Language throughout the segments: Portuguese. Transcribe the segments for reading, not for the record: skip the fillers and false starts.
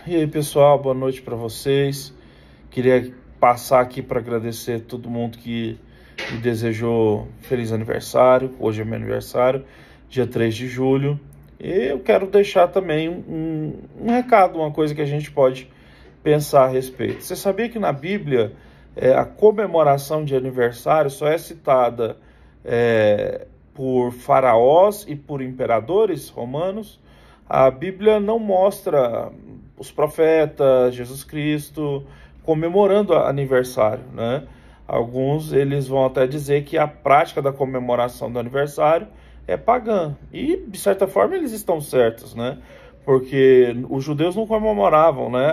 E aí, pessoal, boa noite para vocês. Queria passar aqui para agradecer todo mundo que me desejou feliz aniversário. Hoje é meu aniversário, dia 3 de julho. E eu quero deixar também um recado, uma coisa que a gente pode pensar a respeito. Você sabia que na Bíblia a comemoração de aniversário só é citada por faraós e por imperadores romanos? A Bíblia não mostra os profetas, Jesus Cristo, comemorando aniversário, né? Alguns, eles vão até dizer que a prática da comemoração do aniversário é pagã. E, de certa forma, eles estão certos, né? Porque os judeus não comemoravam, né,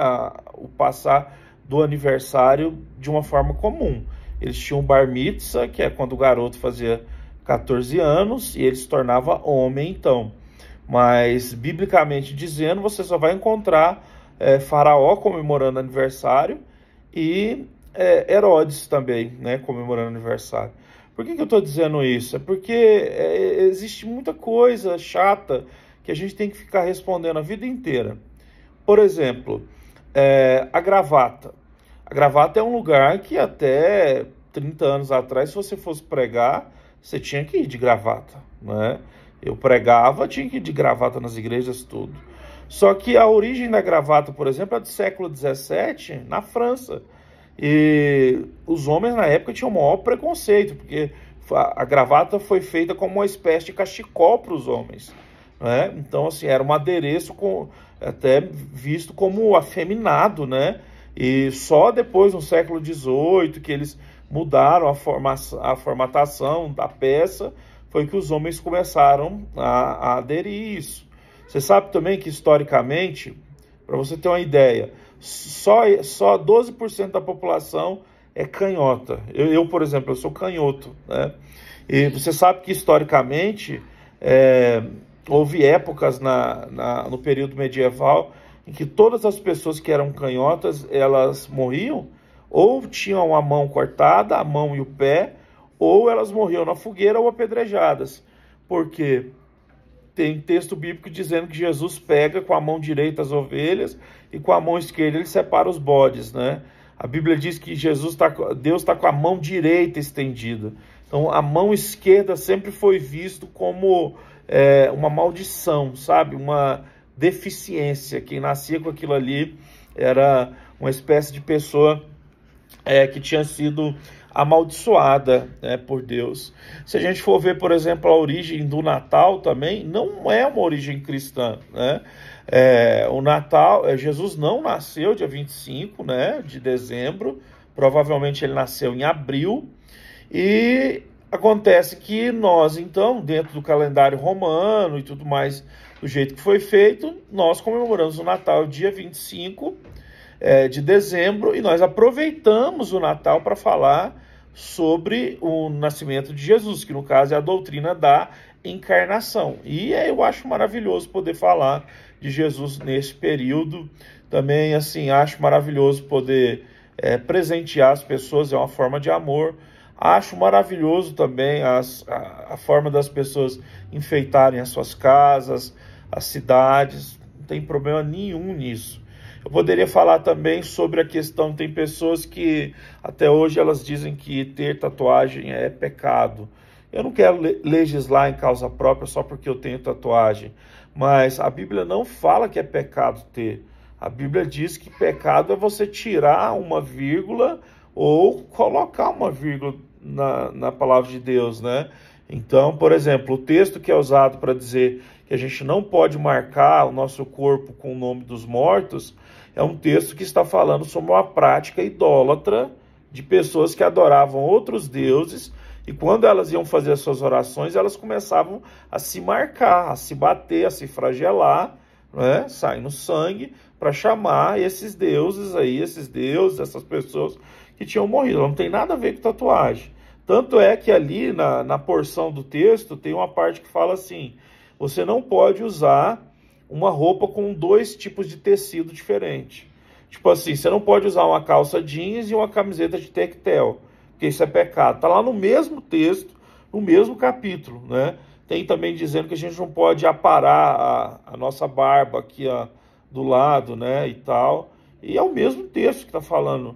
o passar do aniversário de uma forma comum. Eles tinham o bar mitzvah, que é quando o garoto fazia 14 anos e ele se tornava homem, então. Mas, biblicamente dizendo, você só vai encontrar Faraó comemorando aniversário e Herodes também, né, comemorando aniversário. Por que eu estou dizendo isso? É porque existe muita coisa chata que a gente tem que ficar respondendo a vida inteira. Por exemplo, a gravata. A gravata é um lugar que até 30 anos atrás, se você fosse pregar, você tinha que ir de gravata, né? Eu pregava, tinha que ir de gravata nas igrejas, tudo. Só que a origem da gravata, por exemplo, é do século XVII, na França. E os homens, na época, tinham o maior preconceito, porque a gravata foi feita como uma espécie de cachecol para os homens, né? Então, assim, era um adereço até visto como afeminado, né? E só depois, no século XVIII, que eles mudaram a formatação da peça, foi que os homens começaram a aderir isso. Você sabe também que, historicamente, para você ter uma ideia, só 12% da população é canhota. Eu, por exemplo, eu sou canhoto, né? E você sabe que, historicamente, houve épocas no período medieval em que todas as pessoas que eram canhotas, elas morriam, ou tinham a mão cortada, a mão e o pé, ou elas morriam na fogueira ou apedrejadas. Porque tem texto bíblico dizendo que Jesus pega com a mão direita as ovelhas e com a mão esquerda ele separa os bodes, né? A Bíblia diz que Deus está com a mão direita estendida. Então, a mão esquerda sempre foi visto como uma maldição, sabe? Uma deficiência. Quem nascia com aquilo ali era uma espécie de pessoa que tinha sido amaldiçoada, né, por Deus. Se a gente for ver, por exemplo, a origem do Natal também, não é uma origem cristã, né? O Natal, Jesus não nasceu dia 25, né, de dezembro, provavelmente ele nasceu em abril, e acontece que nós, então, dentro do calendário romano e tudo mais, do jeito que foi feito, nós comemoramos o Natal dia 25 de dezembro, e nós aproveitamos o Natal para falar sobre o nascimento de Jesus, que no caso é a doutrina da encarnação. E eu acho maravilhoso poder falar de Jesus nesse período. Também, assim, acho maravilhoso poder presentear as pessoas, é uma forma de amor. Acho maravilhoso também a forma das pessoas enfeitarem as suas casas, as cidades. Não tem problema nenhum nisso. Eu poderia falar também sobre a questão, tem pessoas que até hoje elas dizem que ter tatuagem é pecado. Eu não quero legislar em causa própria só porque eu tenho tatuagem, mas a Bíblia não fala que é pecado ter. A Bíblia diz que pecado é você tirar uma vírgula ou colocar uma vírgula na palavra de Deus, né? Então, por exemplo, o texto que é usado para dizer que a gente não pode marcar o nosso corpo com o nome dos mortos, é um texto que está falando sobre uma prática idólatra de pessoas que adoravam outros deuses, e quando elas iam fazer as suas orações, elas começavam a se marcar, a se bater, a se flagelar, né? Saindo sangue, para chamar esses deuses aí, essas pessoas que tinham morrido. Não tem nada a ver com tatuagem. Tanto é que ali na porção do texto tem uma parte que fala assim: você não pode usar uma roupa com 2 tipos de tecido diferente. Tipo assim, você não pode usar uma calça jeans e uma camiseta de tectel, porque isso é pecado. Está lá no mesmo texto, no mesmo capítulo, né? Tem também dizendo que a gente não pode aparar a nossa barba aqui, ó, do lado, né, e tal. E é o mesmo texto que está falando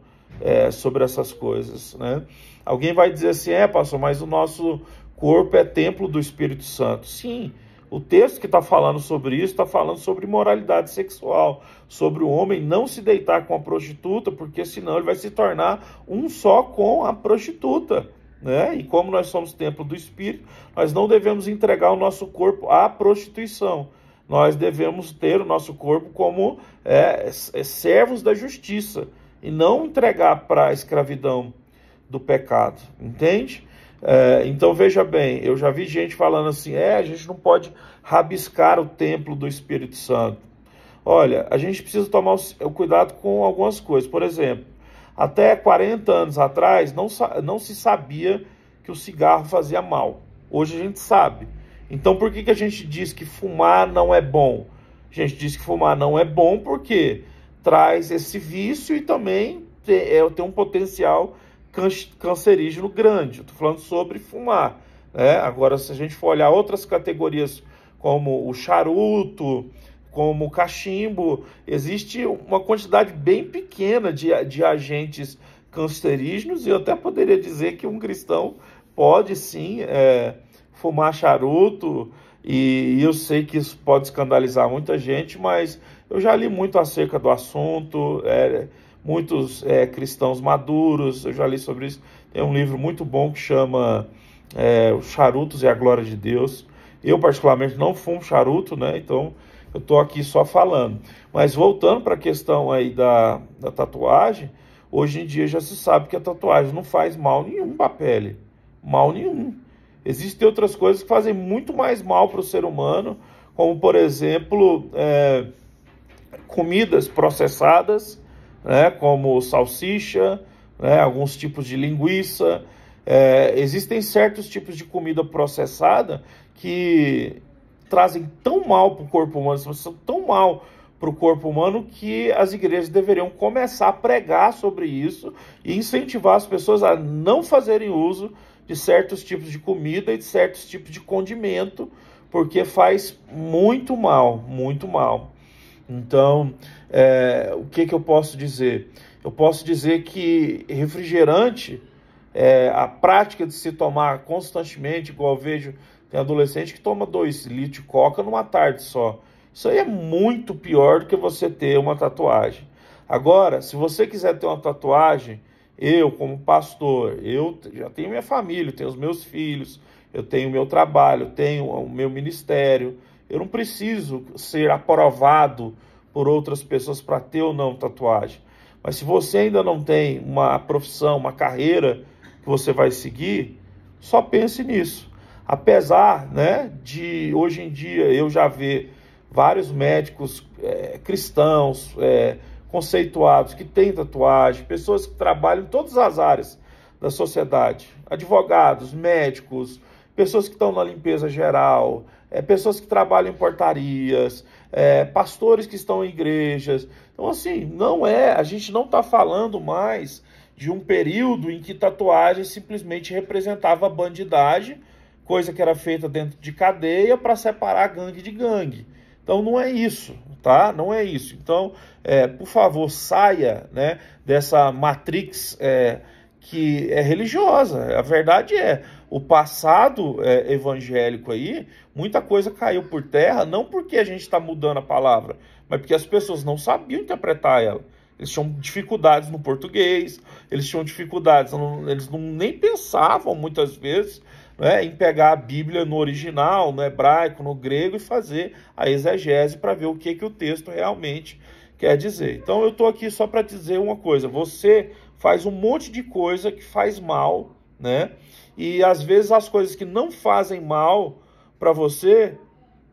sobre essas coisas, né? Alguém vai dizer assim, pastor, mas o nosso corpo é templo do Espírito Santo. Sim, o texto que está falando sobre isso está falando sobre moralidade sexual, sobre o homem não se deitar com a prostituta, porque senão ele vai se tornar um só com a prostituta, né? E como nós somos templo do Espírito, nós não devemos entregar o nosso corpo à prostituição. Nós devemos ter o nosso corpo como servos da justiça e não entregar para a escravidão do pecado, entende? Então veja bem, eu já vi gente falando assim, a gente não pode rabiscar o templo do Espírito Santo. Olha, a gente precisa tomar o cuidado com algumas coisas. Por exemplo, até 40 anos atrás não se sabia que o cigarro fazia mal. Hoje a gente sabe. Então por que a gente diz que fumar não é bom? A gente diz que fumar não é bom porque traz esse vício e também tem um potencial cancerígeno grande. Estou falando sobre fumar, né? Agora, se a gente for olhar outras categorias como o charuto, como o cachimbo, existe uma quantidade bem pequena de agentes cancerígenos, e eu até poderia dizer que um cristão pode sim fumar charuto, e eu sei que isso pode escandalizar muita gente, mas eu já li muito acerca do assunto, muitos cristãos maduros, eu já li sobre isso. Tem um livro muito bom que chama Os Charutos e a Glória de Deus. Eu particularmente não fumo charuto, né? Então eu estou aqui só falando. Mas voltando para a questão aí da tatuagem, hoje em dia já se sabe que a tatuagem não faz mal nenhum para a pele. Mal nenhum. Existem outras coisas que fazem muito mais mal para o ser humano, como por exemplo, comidas processadas, né, como salsicha, né, alguns tipos de linguiça. Existem certos tipos de comida processada que trazem tão mal para o corpo humano, são tão mal para o corpo humano, que as igrejas deveriam começar a pregar sobre isso e incentivar as pessoas a não fazerem uso de certos tipos de comida e de certos tipos de condimento, porque faz muito mal, muito mal. Então, o que eu posso dizer? Eu posso dizer que refrigerante, a prática de se tomar constantemente, igual eu vejo, tem adolescente que toma 2 litros de coca numa tarde só. Isso aí é muito pior do que você ter uma tatuagem. Agora, se você quiser ter uma tatuagem, eu como pastor, eu já tenho minha família, eu tenho os meus filhos, eu tenho o meu trabalho, eu tenho o meu ministério. Eu não preciso ser aprovado por outras pessoas para ter ou não tatuagem. Mas se você ainda não tem uma profissão, uma carreira que você vai seguir, só pense nisso. Apesar, né, de hoje em dia eu já ver vários médicos cristãos, conceituados, que têm tatuagem, pessoas que trabalham em todas as áreas da sociedade, advogados, médicos, pessoas que estão na limpeza geral, pessoas que trabalham em portarias, pastores que estão em igrejas. Então, assim, a gente não está falando mais de um período em que tatuagem simplesmente representava bandidagem, coisa que era feita dentro de cadeia para separar gangue de gangue. Então, não é isso, tá? Não é isso. Então, por favor, saia, né, dessa matrix que é religiosa. A verdade o passado evangélico aí, muita coisa caiu por terra, não porque a gente está mudando a palavra, mas porque as pessoas não sabiam interpretar ela. Eles tinham dificuldades no português, eles tinham dificuldades, eles nem pensavam muitas vezes, né, em pegar a Bíblia no original, no hebraico, no grego, e fazer a exegese para ver o que o texto realmente quer dizer. Então eu estou aqui só para dizer uma coisa: você faz um monte de coisa que faz mal, né? E às vezes as coisas que não fazem mal para você,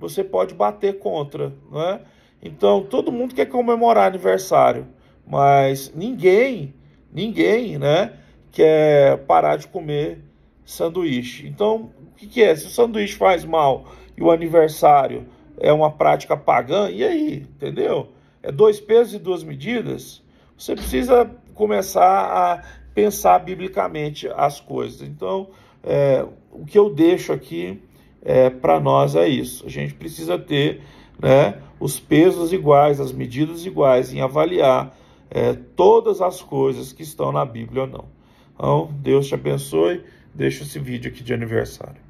você pode bater contra, né? Então todo mundo quer comemorar aniversário, mas ninguém, né, quer parar de comer sanduíche. Então, o que é? Se o sanduíche faz mal e o aniversário é uma prática pagã, e aí? Entendeu? 2 pesos e 2 medidas. Você precisa começar a pensar biblicamente as coisas. Então, o que eu deixo aqui para nós é isso. A gente precisa ter né, os pesos iguais, as medidas iguais, em avaliar todas as coisas que estão na Bíblia ou não. Então, Deus te abençoe. Deixa esse vídeo aqui de aniversário.